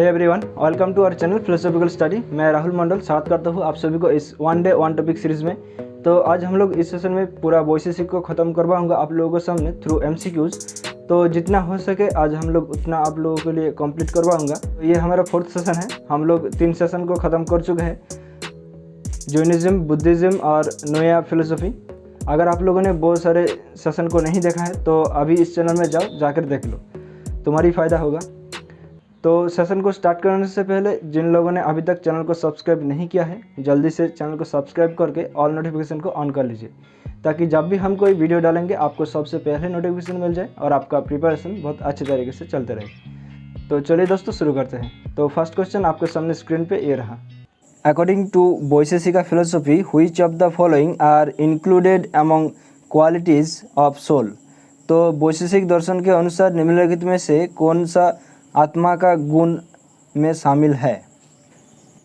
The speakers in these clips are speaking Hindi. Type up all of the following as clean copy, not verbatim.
Hey everyone, welcome to our channel philosophical study. मैं राहुल मंडल साथ करता हूँ आप सभी को इस one day one topic series में। तो आज हम लोग इस सेशन में पूरा वॉइसेस को ख़त्म करवाऊंगा आप लोगों के सामने थ्रू एमसीक्यूज़। तो जितना हो सके आज हम लोग उतना आप लोगों के लिए कंप्लीट करवाऊंगा। तो ये हमारा 4th सेशन है। हम लोग 3 सेशन को ख़त्म कर चुके हैं, जैनिज्म, बुद्धिज़्म और नया फिलोसफी। अगर आप लोगों ने बहुत सारे सेशन को नहीं देखा है तो अभी इस चैनल में जाओ, जाकर देख लो, तुम्हारी फ़ायदा होगा। तो सेशन को स्टार्ट करने से पहले जिन लोगों ने अभी तक चैनल को सब्सक्राइब नहीं किया है, जल्दी से चैनल को सब्सक्राइब करके ऑल नोटिफिकेशन को ऑन कर लीजिए, ताकि जब भी हम कोई वीडियो डालेंगे आपको सबसे पहले नोटिफिकेशन मिल जाए और आपका प्रिपरेशन बहुत अच्छे तरीके से चलते रहे। तो चलिए दोस्तों शुरू करते हैं। तो फर्स्ट क्वेश्चन आपके सामने स्क्रीन पे ये रहा। According to Vaisheshika philosophy, which of the following are included among qualities of soul. तो वैशेषिक दर्शन के अनुसार निम्नलिखित में से कौन सा आत्मा का गुण में शामिल है।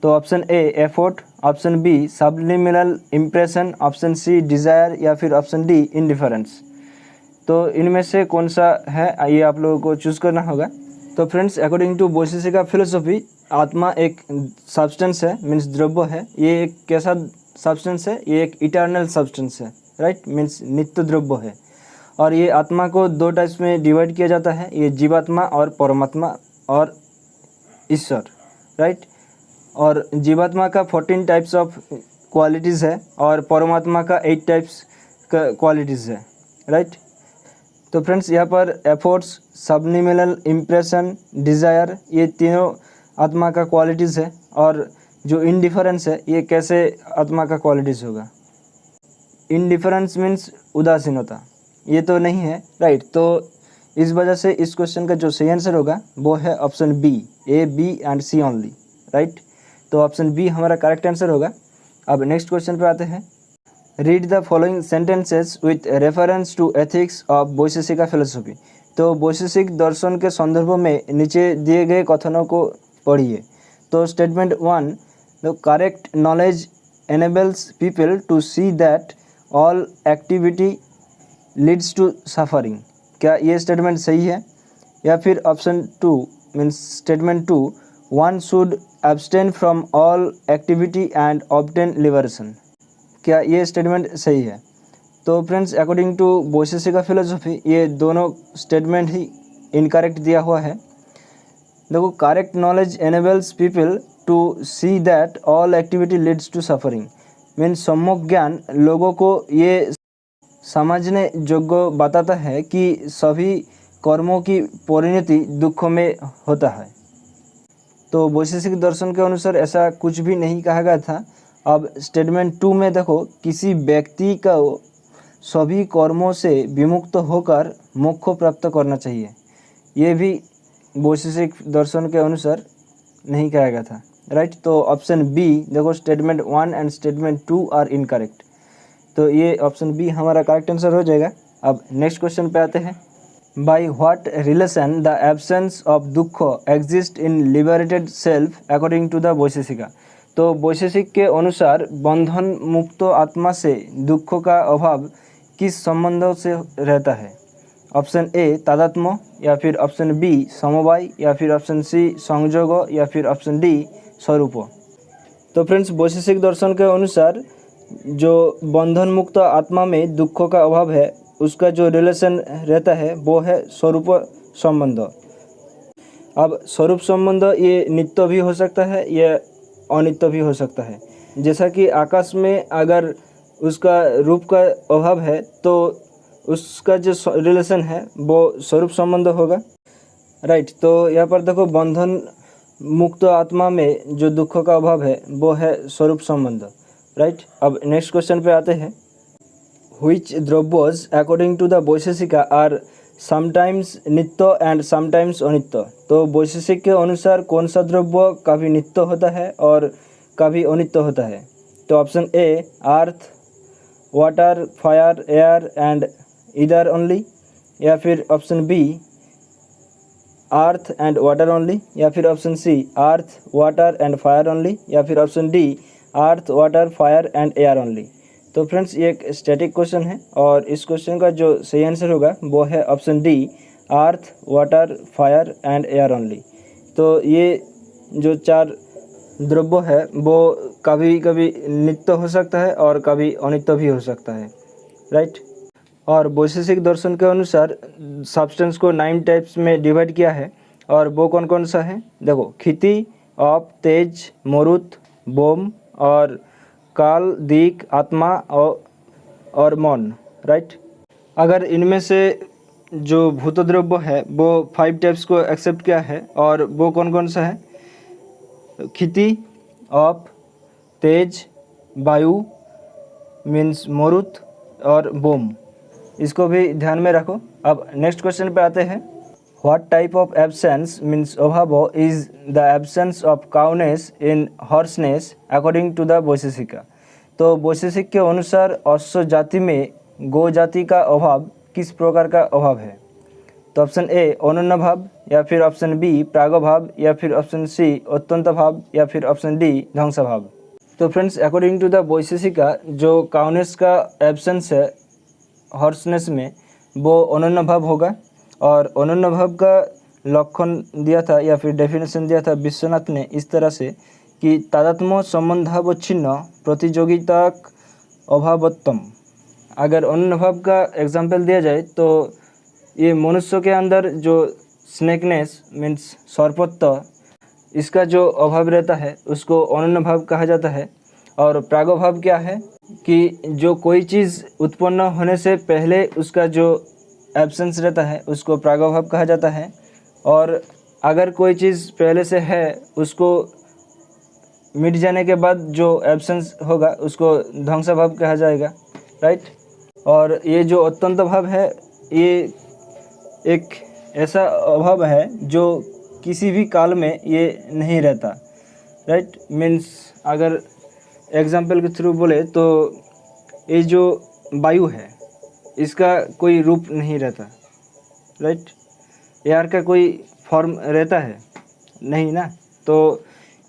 तो option A effort, option B subliminal impression, option C desire या फिर ऑप्शन डी इंडिफरेंस। तो इनमें से कौन सा है ये आप लोगों को चूज़ करना होगा। तो friends, according to Vaisheshika philosophy, आत्मा एक सब्सटेंस है, मीन्स द्रव्य है। ये एक कैसा सब्सटेंस है? ये एक इटर्नल सब्सटेंस है, राइट, मीन्स नित्य द्रव्य है। और ये आत्मा को 2 टाइप्स में डिवाइड किया जाता है, ये जीवात्मा और परमात्मा और ईश्वर, राइट। और जीवात्मा का 14 टाइप्स ऑफ क्वालिटीज़ है और परमात्मा का 8 टाइप्स का क्वालिटीज़ है, राइट। तो फ्रेंड्स, यहाँ पर एफर्ट्स, सबलिमिनल इम्प्रेशन, डिज़ायर, ये तीनों आत्मा का क्वालिटीज़ है। और जो इनडिफरेंस है, ये कैसे आत्मा का क्वालिटीज़ होगा। इनडिफरेंस मीन्स उदासीनता, ये तो नहीं है, राइट। तो इस वजह से इस क्वेश्चन का जो सही आंसर होगा वो है option B, A, B and C only, right. तो ऑप्शन बी हमारा करेक्ट आंसर होगा। अब नेक्स्ट क्वेश्चन पे आते हैं। Read the following sentences with reference to ethics of Vaisheshika philosophy. तो वैशेषिक दर्शन के संदर्भ में नीचे दिए गए कथनों को पढ़िए। तो statement 1, the correct knowledge enables people to see that all activity leads to suffering. क्या ये स्टेटमेंट सही है? या फिर option 2 means statement 2, one should abstain from all activity and obtain liberation. क्या ये स्टेटमेंट सही है? तो friends, according to Vaisheshika philosophy, ये दोनों स्टेटमेंट ही इनकरेक्ट दिया हुआ है। देखो, correct knowledge enables people to see that all activity Leeds to suffering means सम्यक ज्ञान लोगों को ये समझने योग्य बताता है कि सभी कर्मों की परिणति दुखों में होता है। तो वैशेषिक दर्शन के अनुसार ऐसा कुछ भी नहीं कहा गया था। अब स्टेटमेंट 2 में देखो, किसी व्यक्ति को सभी कर्मों से विमुक्त होकर मोक्ष प्राप्त करना चाहिए, ये भी वैशेषिक दर्शन के अनुसार नहीं कहा गया था, राइट। तो ऑप्शन बी देखो, statement 1 and statement 2 are incorrect. तो ये ऑप्शन बी हमारा करेक्ट आंसर हो जाएगा। अब नेक्स्ट क्वेश्चन पे आते हैं। By what relation the absence of dukh exist in liberated self according to the Vaisheshika. तो वैशेषिक के अनुसार बंधन मुक्त आत्मा से दुख का अभाव किस संबंध से रहता है। ऑप्शन ए तादात्म्य, या फिर ऑप्शन बी समवाय, या फिर ऑप्शन सी संयोग, या फिर ऑप्शन डी स्वरूप। तो फ्रेंड्स, वैशेषिक दर्शन के अनुसार जो बंधन मुक्त आत्मा में दुख का अभाव है, उसका जो रिलेशन रहता है वो है स्वरूप संबंध। अब स्वरूप संबंध ये नित्य भी हो सकता है, ये अनित्य भी हो सकता है। जैसा कि आकाश में अगर उसका रूप का अभाव है तो उसका जो रिलेशन है वो स्वरूप संबंध होगा, राइट। तो यहाँ पर देखो, बंधन मुक्त आत्मा में जो दुख का अभाव है वो है स्वरूप संबंध, राइट। अब नेक्स्ट क्वेश्चन पे आते हैं। Which dravyas according to the Vaisheshika are sometimes nitya and sometimes anitya. तो वैशेषिक के अनुसार कौन सा द्रव्य कभी नित्य होता है और कभी अनित्य होता है। तो option A earth, water, fire, air and ether only, या फिर option B earth and water only, या फिर option C earth, water and fire only, या फिर option D earth, water, fire and air only. तो फ्रेंड्स, ये एक स्टैटिक क्वेश्चन है और इस क्वेश्चन का जो सही आंसर होगा वो है option D earth, water, fire and air only. तो ये जो 4 द्रव्य है वो कभी कभी नित्य हो सकता है और कभी अनित्य भी हो सकता है, राइट। और वैशेषिक दर्शन के अनुसार सब्सटेंस को 9 टाइप्स में डिवाइड किया है, और वो कौन कौन सा है देखो, क्षिति, आप, तेज, मरुत, बोम और काल, दिक, आत्मा और मौन, राइट। अगर इनमें से जो भूत द्रव्य है वो 5 टाइप्स को एक्सेप्ट किया है, और वो कौन कौन सा है, क्षिति, आप, तेज, वायु मीन्स मरुत और बोम, इसको भी ध्यान में रखो। अब नेक्स्ट क्वेश्चन पे आते हैं। What type of absence means abhav is the absence of cowness in horseness according to the Vaisheshika. तो वैशेषिक के अनुसार अश्व जाति में गो जाति का अभाव किस प्रकार का अभाव है। तो ऑप्शन ए अनन्य भाव, या फिर ऑप्शन बी प्राग भाव, या फिर ऑप्शन सी अत्यंत भाव, या फिर ऑप्शन डी ध्वंस भाव। तो friends according to the Vaisheshika जो काउनेस का एब्सेंस है हॉर्सनेस में वो अनन्य भाव होगा, और अनन्य भाव का लक्षण दिया था या फिर डेफिनेशन दिया था विश्वनाथ ने इस तरह से कि तादात्म्य संबंधावच्छिन्न प्रतियोगिता अभावत्तम। अगर अनन्य भाव का एग्जाम्पल दिया जाए तो ये मनुष्य के अंदर जो स्नेकनेस मीन्स सर्पत्व, इसका जो अभाव रहता है उसको अनन्य भाव कहा जाता है। और प्रागभाव क्या है कि जो कोई चीज़ उत्पन्न होने से पहले उसका जो एब्सेंस रहता है उसको प्रागभाव कहा जाता है, और अगर कोई चीज़ पहले से है उसको मिट जाने के बाद जो एब्सेंस होगा उसको ध्वंस भाव कहा जाएगा, राइट। और ये जो अत्यंत भाव है ये एक ऐसा अभाव है जो किसी भी काल में ये नहीं रहता, राइट। मीन्स अगर एग्जाम्पल के थ्रू बोले तो ये जो वायु है इसका कोई रूप नहीं रहता, राइट। एयर का कोई फॉर्म रहता है नहीं ना, तो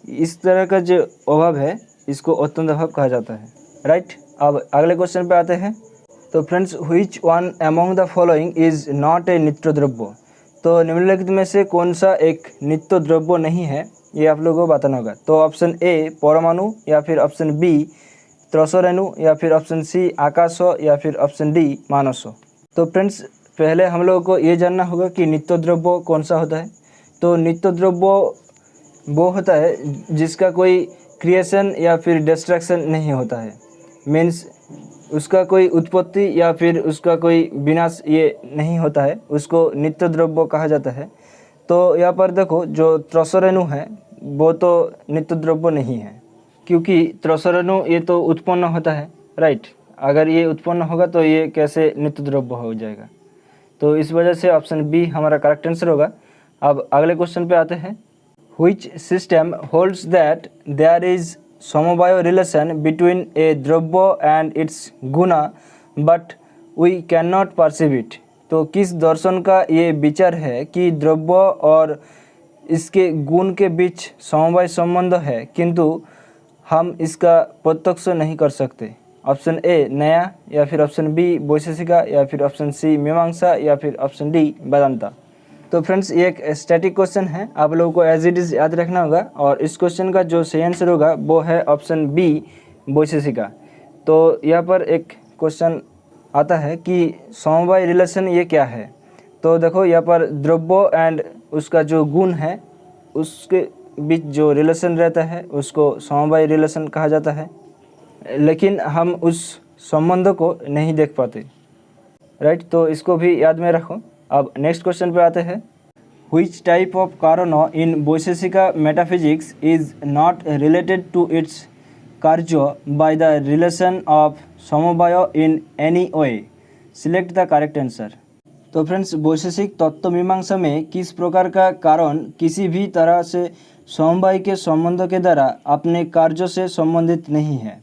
इस तरह का जो अभाव है इसको अत्यंत अभाव कहा जाता है, राइट। अब अगले क्वेश्चन पे आते हैं। तो friends which one among the following is not a नित्य द्रव्य। तो निम्नलिखित में से कौन सा एक नित्य द्रव्य नहीं है, ये आप लोगों को बताना होगा। तो ऑप्शन ए परमाणु, या फिर ऑप्शन बी त्रसरेणु, या फिर ऑप्शन सी आकाश, या फिर ऑप्शन डी मानस। तो फ्रेंड्स पहले हम लोगों को ये जानना होगा कि नित्य द्रव्य कौन सा होता है। तो नित्य द्रव्य वो होता है जिसका कोई क्रिएशन या फिर डिस्ट्रक्शन नहीं होता है, मीन्स उसका कोई उत्पत्ति या फिर उसका कोई विनाश ये नहीं होता है, उसको नित्य द्रव्य कहा जाता है। तो यहाँ पर देखो जो त्रसरेणु है वो तो नित्य द्रव्य नहीं है, क्योंकि त्रसरेणु ये तो उत्पन्न होता है, राइट। अगर ये उत्पन्न होगा तो ये कैसे नित्य द्रव्य हो जाएगा, तो इस वजह से ऑप्शन बी हमारा करेक्ट आंसर होगा। अब अगले क्वेश्चन पे आते हैं। Which system holds that there is samavaya relation between a dravya and its guna but we can not perceive it. तो किस दर्शन का ये विचार है कि द्रव्य और इसके गुण के बीच समवाय संबंध है किंतु हम इसका प्रत्यक्ष नहीं कर सकते। ऑप्शन ए नया, या फिर ऑप्शन बी वैशेषिका, या फिर ऑप्शन सी मीमांसा, या फिर ऑप्शन डी वेदांता। तो फ्रेंड्स ये एक स्टैटिक क्वेश्चन है, आप लोगों को एज इट इज़ याद रखना होगा, और इस क्वेश्चन का जो सही आंसर होगा वो है ऑप्शन बी वैशेषिका। तो यहाँ पर एक क्वेश्चन आता है कि समवाय रिलेशन ये क्या है। तो देखो यहाँ पर द्रव्य एंड उसका जो गुण है उसके बीच जो रिलेशन रहता है उसको समवाय रिलेशन कहा जाता है, लेकिन हम उस संबंध को नहीं देख पाते, राइट। तो इसको भी याद में रखो। अब नेक्स्ट क्वेश्चन पे आते हैं। Which type of karan in Vaisheshika metaphysics is not related to its karya by the relation of samavaya in any way, select the correct answer. तो फ्रेंड्स वैशेषिक तत्व मीमांसा में किस प्रकार का कारण किसी भी तरह से समवाय के संबंध के द्वारा अपने कार्य से संबंधित नहीं है,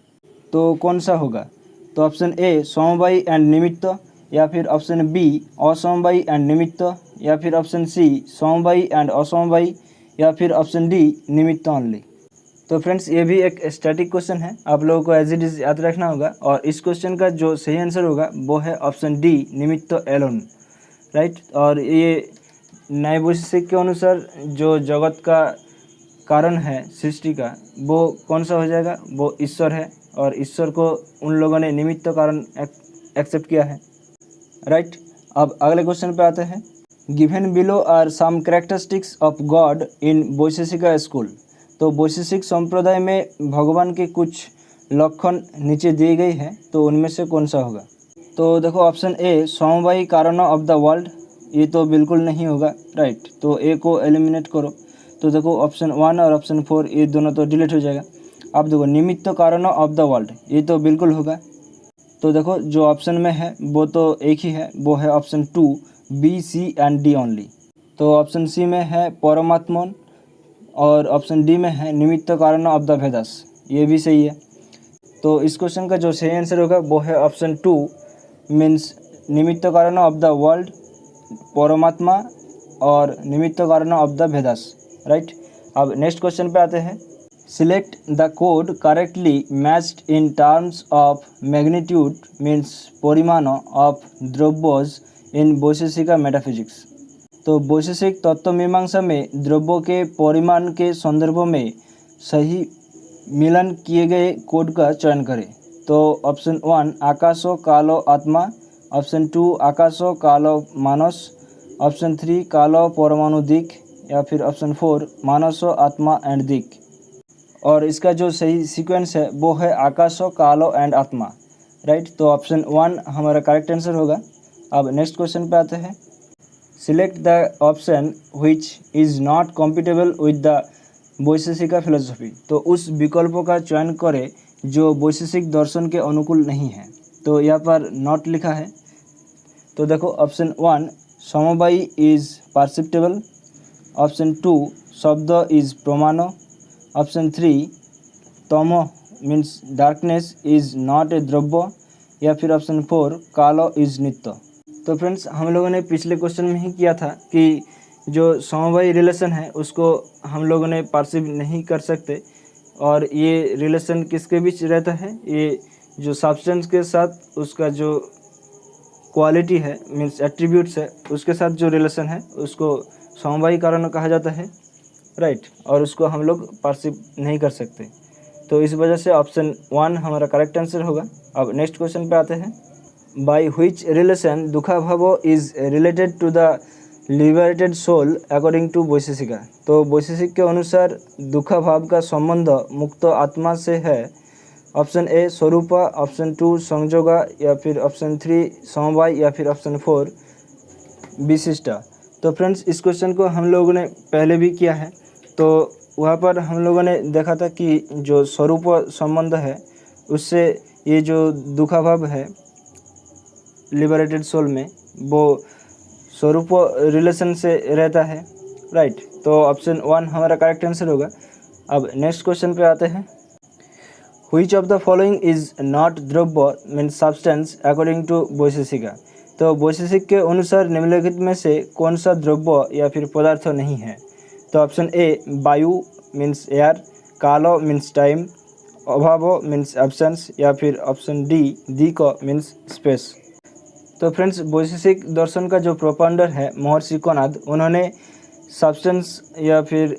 तो कौन सा होगा। तो ऑप्शन ए समवाय एंड निमित्त, या फिर ऑप्शन बी असमवाय एंड निमित्त, या फिर ऑप्शन सी समवाय एंड असमवाय, या फिर ऑप्शन डी निमित्त ओनली। तो फ्रेंड्स ये भी एक स्टैटिक क्वेश्चन है, आप लोगों को एज इट इज याद रखना होगा, और इस क्वेश्चन का जो सही आंसर होगा वो है ऑप्शन डी निमित्त एलोन, राइट। और ये न्याय वैशेषिक के अनुसार जो जगत का कारण है सृष्टि का वो कौन सा हो जाएगा, वो ईश्वर है, और ईश्वर को उन लोगों ने निमित्त कारण एक्सेप्ट किया है, राइट। अब अगले क्वेश्चन पे आते हैं। Given below are some characteristics of god in Vaisheshika school. तो वैशेषिक संप्रदाय में भगवान के कुछ लक्षण नीचे दिए गई है, तो उनमें से कौन सा होगा। तो देखो option A समवायी karana of the world, ये तो बिल्कुल नहीं होगा, राइट। तो ए को एलिमिनेट करो। तो देखो ऑप्शन 1 और ऑप्शन 4 ये दोनों तो डिलीट हो जाएगा। अब देखो निमित्त कारण ऑफ द वर्ल्ड, ये तो बिल्कुल होगा। तो देखो जो ऑप्शन में है वो तो एक ही है, वो है option 2 B C and D only. तो ऑप्शन सी में है परमात्मन और ऑप्शन डी में है निमित्त कारण ऑफ द वेदास, ये भी सही है। तो इस क्वेश्चन का जो सही आंसर होगा वो है ऑप्शन 2 मीन्स निमित्त कारण ऑफ द वर्ल्ड, परमात्मा और निमित्त कारण ऑफ द वेदास, राइट। अब नेक्स्ट क्वेश्चन पे आते हैं। Select the code correctly matched in terms of magnitude means परिमाण ऑफ द्रव्योज इन वैशेषिका मेटाफिजिक्स। तो वैशेषिक तत्व मीमांसा में द्रव्यों के परिमाण के संदर्भ में सही मिलन किए गए कोड का चयन करें। तो ऑप्शन 1 आकाशो कालो आत्मा, ऑप्शन 2 आकाशो कालो मानस, ऑप्शन 3 कालो परमाणु दिक, या फिर ऑप्शन 4 मानसो आत्मा एंड दिक। और इसका जो सही सीक्वेंस है वो है आकाशो कालो एंड आत्मा, राइट। तो ऑप्शन 1 हमारा करेक्ट आंसर होगा। अब नेक्स्ट क्वेश्चन पे आते हैं। Select the option which is not compatible with the Vaisheshika philosophy. तो उस विकल्पों का चयन करें जो वैशेषिक दर्शन के अनुकूल नहीं है। तो यहाँ पर नॉट लिखा है। तो देखो ऑप्शन 1 समवायी इज़ परसेप्टेबल, ऑप्शन 2 शब्द इज़ प्रमाण, ऑप्शन 3 तमो means darkness is not a द्रव्य, या फिर ऑप्शन 4 कालो इज़ नित्य। तो फ्रेंड्स हम लोगों ने पिछले क्वेश्चन में ही किया था कि जो समवायी रिलेशन है उसको हम लोगों ने परसीव नहीं कर सकते, और ये रिलेशन किसके बीच रहता है, ये जो सब्सटेंस के साथ उसका जो क्वालिटी है मीन्स एट्रीब्यूट्स है उसके साथ जो रिलेशन है उसको समवायी कारण कहा जाता है, राइट। और उसको हम लोग परसीव नहीं कर सकते। तो इस वजह से ऑप्शन 1 हमारा करेक्ट आंसर होगा। अब नेक्स्ट क्वेश्चन पे आते हैं। By which relation dukha bhava is related to the liberated soul according to Vaisheshika. तो वैशेषिक के अनुसार दुखा भाव का संबंध मुक्त आत्मा से है। ऑप्शन ए स्वरूपा, ऑप्शन 2 संयोगा, या फिर ऑप्शन 3 समवाय, या फिर ऑप्शन 4 विशिष्टा। तो फ्रेंड्स इस क्वेश्चन को हम लोगों ने पहले भी किया है। तो वहाँ पर हम लोगों ने देखा था कि जो स्वरूप संबंध है उससे ये जो दुखा भाव है लिबरेटेड सोल में वो स्वरूप रिलेशन से रहता है, राइट। तो ऑप्शन 1 हमारा करेक्ट आंसर होगा। अब नेक्स्ट क्वेश्चन पे आते हैं। Which of the following is not dravya means substance according to Vaisheshika. तो वैशेषिक के अनुसार निम्नलिखित में से कौन सा द्रव्य या फिर पदार्थ नहीं है। तो ऑप्शन ए वायु मीन्स एयर, कालो मीन्स टाइम, अभावो मीन्स एब्सेंस, या फिर ऑप्शन डी दिको मीन्स स्पेस। तो फ्रेंड्स वैशेषिक दर्शन का जो प्रोपाउंडर है महर्षि कणाद, उन्होंने सब्सटेंस या फिर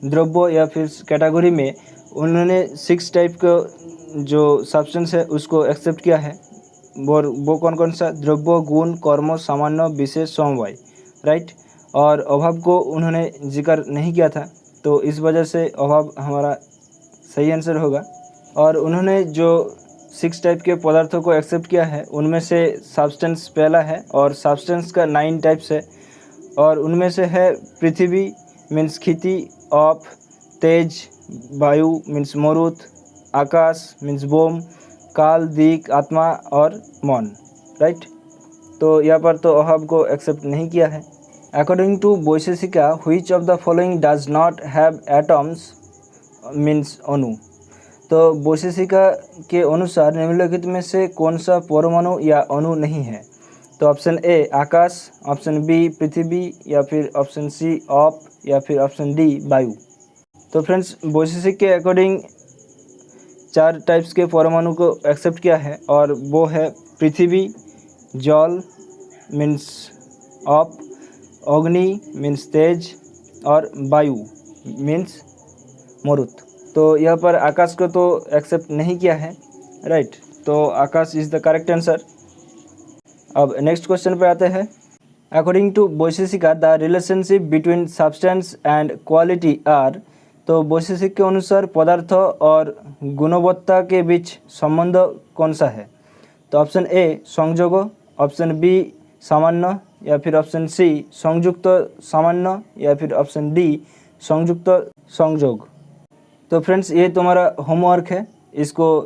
द्रव्य या फिर कैटेगरी में उन्होंने 6 टाइप का जो सब्सटेंस है उसको एक्सेप्ट किया है। वो कौन कौन सा, द्रव्य, गुण, कर्म, सामान्य, विशेष, समवाय, राइट। और अभाव को उन्होंने जिक्र नहीं किया था, तो इस वजह से अभाव हमारा सही आंसर होगा। और उन्होंने जो 6 टाइप के पदार्थों को एक्सेप्ट किया है उनमें से सब्सटेंस पहला है, और सब्सटेंस का 9 टाइप्स है, और उनमें से है पृथ्वी मीन्स खेती, ऑफ, तेज, वायु मीन्स मरुत, आकाश मीन्स बोम, काल, दिक, आत्मा और मन, राइट। तो यहाँ पर तो अभाव को एक्सेप्ट नहीं किया है। According to Vaisheshika which of the following does not have atoms means अणु। तो वैशेषिका के अनुसार निम्नलिखित में से कौन सा परमाणु या अणु नहीं है। तो option A akash, option B prithvi, या फिर ऑप्शन सी ऑफ, या फिर ऑप्शन डी वायु। तो फ्रेंड्स वैशेषिक के अकॉर्डिंग 4 टाइप्स के परमाणु को एक्सेप्ट किया है, और वो है पृथ्वी, जल मीन्स ऑफ, अग्नि मीन्स तेज, और वायु मीन्स मरुत। तो यहाँ पर आकाश को तो एक्सेप्ट नहीं किया है, राइट। तो akasha is the correct answer. अब नेक्स्ट क्वेश्चन पे आते हैं। According to Vaisheshika the relationship between substance and quality are. तो वैशेषिक के अनुसार पदार्थ और गुणवत्ता के बीच संबंध कौन सा है? तो ऑप्शन ए संयोग, ऑप्शन बी सामान्य, या फिर ऑप्शन सी संयुक्त सामान्य, या फिर ऑप्शन डी संयुक्त संयोग। तो फ्रेंड्स ये तुम्हारा होमवर्क है, इसको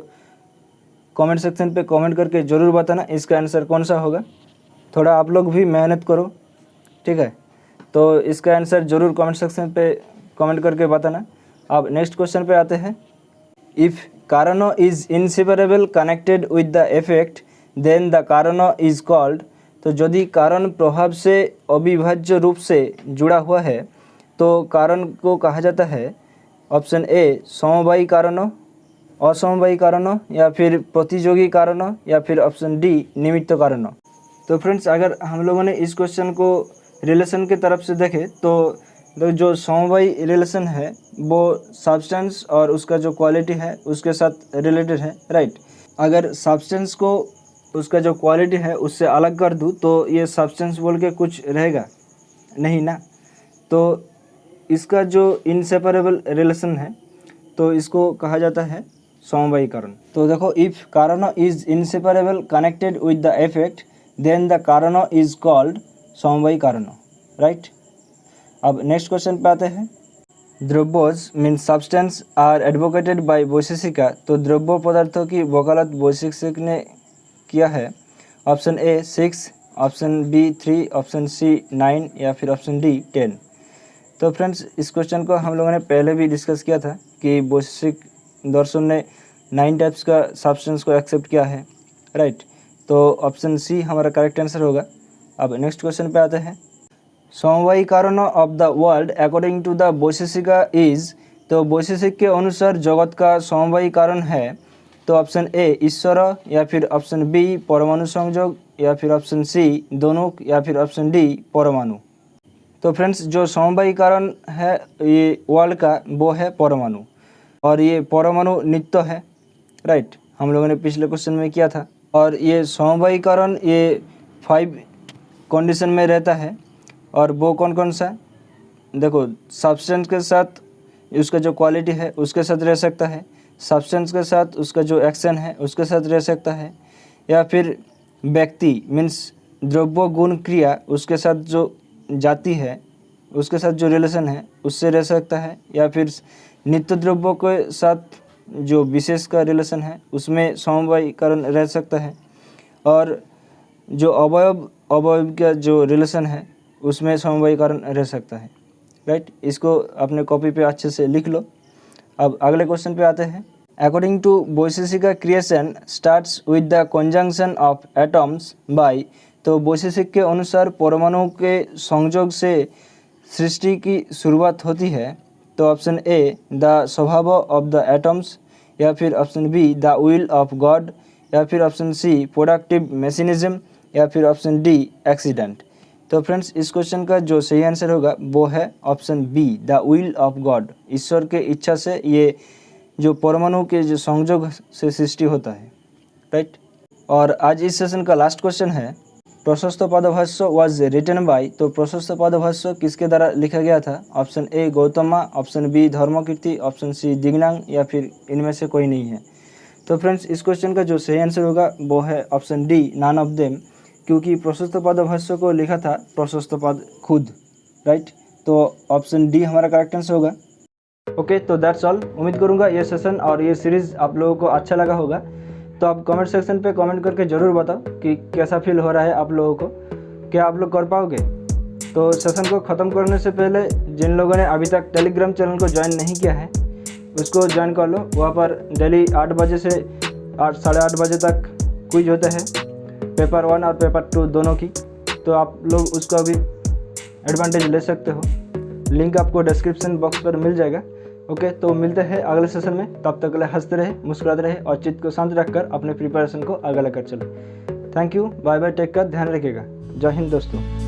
कमेंट सेक्शन पे कमेंट करके ज़रूर बताना इसका आंसर कौन सा होगा। थोड़ा आप लोग भी मेहनत करो, ठीक है। तो इसका आंसर ज़रूर कमेंट सेक्शन पे कमेंट करके बताना। अब नेक्स्ट क्वेश्चन पे आते हैं। इफ़ कारण is inseparable connected with the effect then the कारण इज़ कॉल्ड। तो यदि कारण प्रभाव से अविभाज्य रूप से जुड़ा हुआ है तो कारण को कहा जाता है ऑप्शन ए समवायी कारण, असमवायी कारण, या फिर प्रतियोगी कारण, या फिर ऑप्शन डी निमित्त कारण। तो फ्रेंड्स अगर हम लोगों ने इस क्वेश्चन को रिलेशन के तरफ से देखें तो जो समवायी रिलेशन है वो सब्सटेंस और उसका जो क्वालिटी है उसके साथ रिलेटेड है, राइट। अगर सब्सटेंस को उसका जो क्वालिटी है उससे अलग कर दूँ तो ये सब्सटेंस बोल के कुछ रहेगा नहीं ना। तो इसका जो इनसेपरेबल रिलेशन है तो इसको कहा जाता है समवायी कारण। तो देखो, इफ़ कारण is inseparable connected with the effect then the कारण is called samavayi karan, right. अब नेक्स्ट क्वेश्चन पे आते हैं। Dravyas mean substance are advocated by Vaisheshika. तो द्रव्य पदार्थों की वकालत वैशेषिक ने किया है। Option A 6, option B 3, option C 9, या फिर ऑप्शन डी 10। तो फ्रेंड्स इस क्वेश्चन को हम लोगों ने पहले भी डिस्कस किया था कि वैशेषिक दर्शन ने 9 टाइप्स का सब्सटेंस को एक्सेप्ट किया है, राइट। तो ऑप्शन सी हमारा करेक्ट आंसर होगा। अब नेक्स्ट क्वेश्चन पे आते हैं। Samavayi karana of the world according to the Vaisheshika is. तो वैशेषिक के अनुसार जगत का समवायी कारण है। तो ऑप्शन ए ईश्वर, या फिर ऑप्शन बी परमाणु संयोग, या फिर ऑप्शन सी दोनों, या फिर ऑप्शन डी परमाणु। तो फ्रेंड्स जो समवायी कारण है ये वर्ल्ड का वो है परमाणु, और ये परमाणु नित्य है, राइट। हम लोगों ने पिछले क्वेश्चन में किया था। और ये समवायी कारण ये 5 कंडीशन में रहता है, और वो कौन कौन सा? देखो, सब्सटेंस के साथ उसका जो क्वालिटी है उसके साथ रह सकता है, सब्सटेंस के साथ उसका जो एक्शन है उसके साथ रह सकता है, या फिर व्यक्ति मीन्स द्रव्य गुण क्रिया उसके साथ जो जाति है उसके साथ जो रिलेशन है उससे रह सकता है, या फिर नित्य द्रव्य के साथ जो विशेष का रिलेशन है उसमें समवायी कारण रह सकता है, और जो अवयव का जो रिलेशन है उसमें समवायी कारण रह सकता है, राइट। इसको अपने कॉपी पे अच्छे से लिख लो। अब अगले क्वेश्चन पे आते हैं। According to Vaisheshika creation starts with the conjunction of atoms by. तो वैशेषिक के अनुसार परमाणु के संयोग से सृष्टि की शुरुआत होती है। तो option A the swabhav of the atoms, या फिर option B the will of God, या फिर ऑप्शन सी प्रोडक्टिव मैकेनिज्म, या फिर ऑप्शन डी एक्सीडेंट। तो फ्रेंड्स इस क्वेश्चन का जो सही आंसर होगा वो है option B the will of God. ईश्वर के इच्छा से ये जो परमाणु के जो संयोग से सृष्टि होता है, राइट। और आज इस सेशन का लास्ट क्वेश्चन है। प्रशस्त पदभाष्य वाज रिटन बाय। तो प्रशस्त पदभाष्य किसके द्वारा लिखा गया था? Option A Gautama, option B Dharmakirti, option C Dignaga, या फिर इनमें से कोई नहीं है। तो फ्रेंड्स इस क्वेश्चन का जो सही आंसर होगा वो है option D none of them, क्योंकि प्रशस्त पदभाष्य को लिखा था प्रशस्त पद खुद, राइट। तो ऑप्शन डी हमारा करेक्ट आंसर होगा। ओके, तो दैट्स ऑल। उम्मीद करूंगा ये सेशन और ये सीरीज़ आप लोगों को अच्छा लगा होगा। तो आप कमेंट सेक्शन पे कमेंट करके ज़रूर बताओ कि कैसा फील हो रहा है आप लोगों को, क्या आप लोग कर पाओगे। तो सेशन को ख़त्म करने से पहले जिन लोगों ने अभी तक टेलीग्राम चैनल को ज्वाइन नहीं किया है उसको ज्वाइन कर लो। वहाँ पर डेली 8 बजे से 8 साढ़े 8 बजे तक क्विज होते हैं, पेपर 1 और पेपर 2 दोनों की। तो आप लोग उसका भी एडवांटेज ले सकते हो। लिंक आपको डिस्क्रिप्शन बॉक्स पर मिल जाएगा। ओके, तो मिलते हैं अगले सेशन में। तब तक के लिए हंसते रहे, मुस्कुराते रहे और चित्त को शांत रखकर अपने प्रिपरेशन को आगे लेकर चलो। Thank you, bye bye, take care, ध्यान रखिएगा। जय हिंद दोस्तों।